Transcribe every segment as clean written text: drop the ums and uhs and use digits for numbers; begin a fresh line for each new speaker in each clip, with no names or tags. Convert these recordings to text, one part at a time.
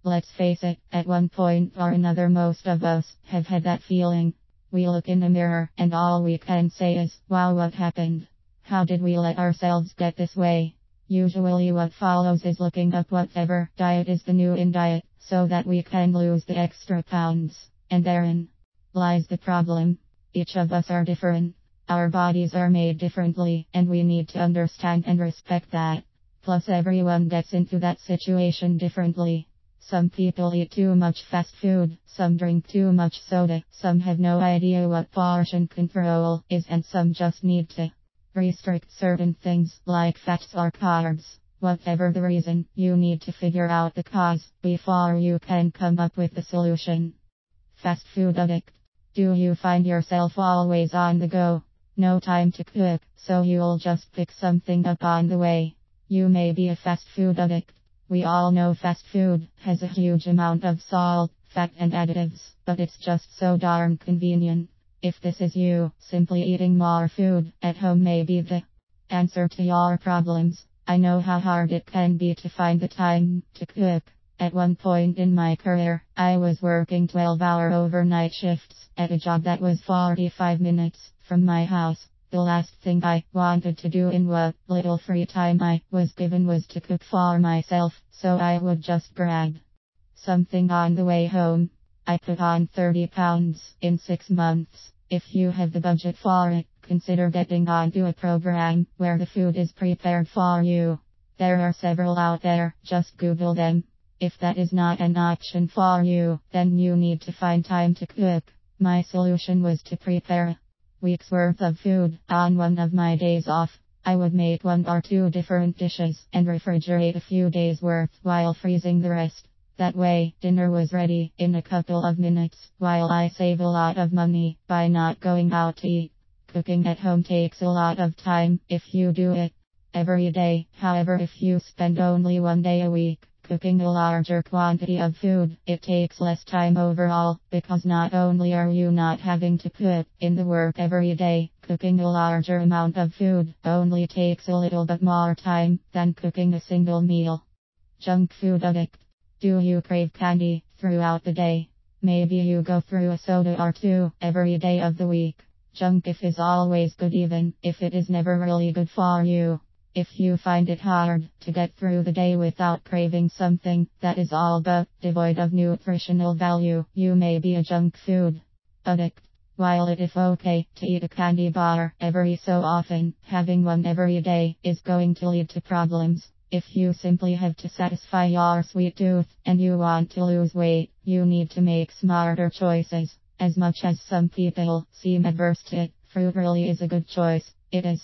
Let's face it, at one point or another, most of us have had that feeling. We look in the mirror and all we can say is, wow, what happened? How did we let ourselves get this way? Usually what follows is looking up whatever diet is the new in diet, so that we can lose the extra pounds. And therein lies the problem. Each of us are different. Our bodies are made differently, and we need to understand and respect that. Plus everyone gets into that situation differently. Some people eat too much fast food, some drink too much soda, some have no idea what portion control is, and some just need to restrict certain things like fats or carbs. Whatever the reason, you need to figure out the cause before you can come up with the solution. Fast food addict. Do you find yourself always on the go? No time to cook, so you'll just pick something up on the way. You may be a fast food addict. We all know fast food has a huge amount of salt, fat and additives, but it's just so darn convenient. If this is you, simply eating more food at home may be the answer to your problems. I know how hard it can be to find the time to cook. At one point in my career, I was working 12-hour overnight shifts at a job that was 45 minutes from my house. The last thing I wanted to do in what little free time I was given was to cook for myself, so I would just grab something on the way home. I put on 30 pounds in 6 months. If you have the budget for it, consider getting onto a program where the food is prepared for you. There are several out there, just Google them. If that is not an option for you, then you need to find time to cook. My solution was to prepare a week's worth of food on one of my days off. I would make 1 or 2 different dishes and refrigerate a few days worth while freezing the rest. That way, dinner was ready in a couple of minutes, while I save a lot of money by not going out to eat. Cooking at home takes a lot of time if you do it every day. However, if you spend only 1 day a week cooking a larger quantity of food, it takes less time overall, because not only are you not having to put in the work every day, cooking a larger amount of food only takes a little bit more time than cooking a single meal. Junk food addict. Do you crave candy throughout the day? Maybe you go through a soda or 2 every day of the week. Junk if is always good, even if it is never really good for you. If you find it hard to get through the day without craving something that is all but devoid of nutritional value, you may be a junk food addict. While it is okay to eat a candy bar every so often, having one every day is going to lead to problems. If you simply have to satisfy your sweet tooth and you want to lose weight, you need to make smarter choices. As much as some people seem adverse to it, fruit really is a good choice. It is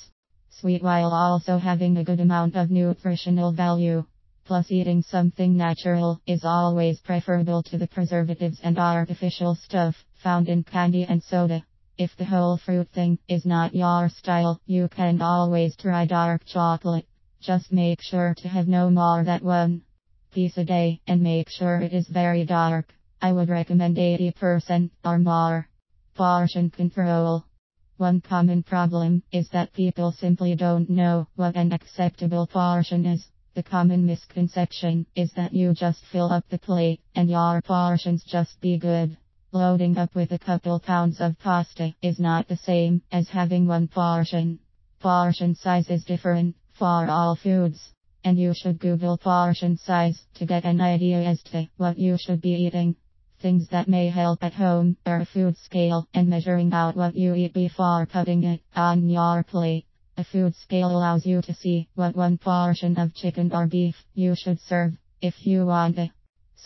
sweet while also having a good amount of nutritional value. Plus, eating something natural is always preferable to the preservatives and artificial stuff found in candy and soda. If the whole fruit thing is not your style, you can always try dark chocolate. Just make sure to have no more than 1 piece a day, and make sure it is very dark. I would recommend 80% or more. Portion control. One common problem is that people simply don't know what an acceptable portion is. The common misconception is that you just fill up the plate and your portions just be good. Loading up with a couple pounds of pasta is not the same as having 1 portion. Portion size is different for all foods, and you should Google portion size to get an idea as to what you should be eating. Things that may help at home are a food scale and measuring out what you eat before putting it on your plate. A food scale allows you to see what 1 portion of chicken or beef you should serve. If you want a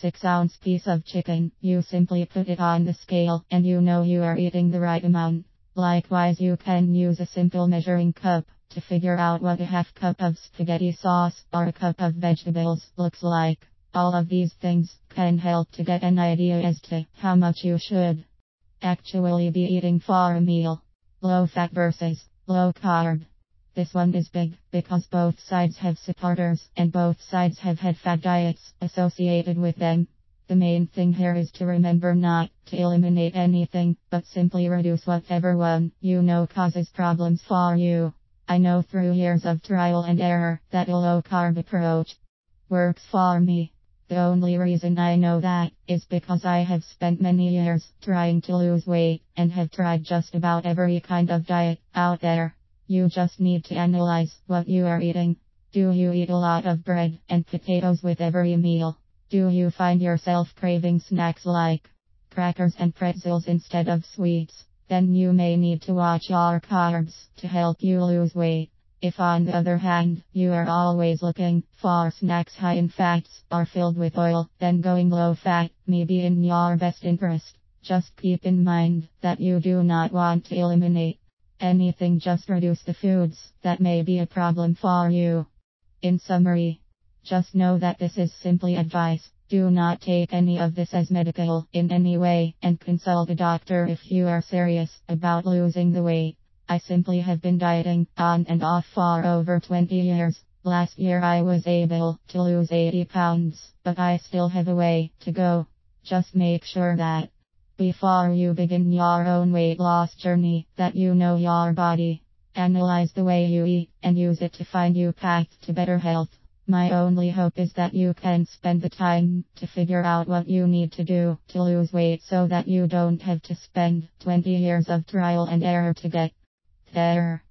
6-ounce piece of chicken, you simply put it on the scale and you know you are eating the right amount. Likewise, you can use a simple measuring cup to figure out what a half cup of spaghetti sauce or a cup of vegetables looks like. All of these things can help to get an idea as to how much you should actually be eating for a meal. Low fat versus low carb. This one is big because both sides have supporters and both sides have had fad diets associated with them. The main thing here is to remember not to eliminate anything, but simply reduce whatever one you know causes problems for you. I know through years of trial and error that a low carb approach works for me. The only reason I know that is because I have spent many years trying to lose weight and have tried just about every kind of diet out there. You just need to analyze what you are eating. Do you eat a lot of bread and potatoes with every meal? Do you find yourself craving snacks like crackers and pretzels instead of sweets? Then you may need to watch your carbs to help you lose weight. If on the other hand, you are always looking for snacks high in fats or filled with oil, then going low fat may be in your best interest. Just keep in mind that you do not want to eliminate anything, just reduce the foods that may be a problem for you. In summary, just know that this is simply advice. Do not take any of this as medical in any way, and consult a doctor if you are serious about losing the weight. I simply have been dieting on and off for over 20 years. Last year I was able to lose 80 pounds, but I still have a way to go. Just make sure that before you begin your own weight loss journey, that you know your body. Analyze the way you eat and use it to find your path to better health. My only hope is that you can spend the time to figure out what you need to do to lose weight so that you don't have to spend 20 years of trial and error to get there.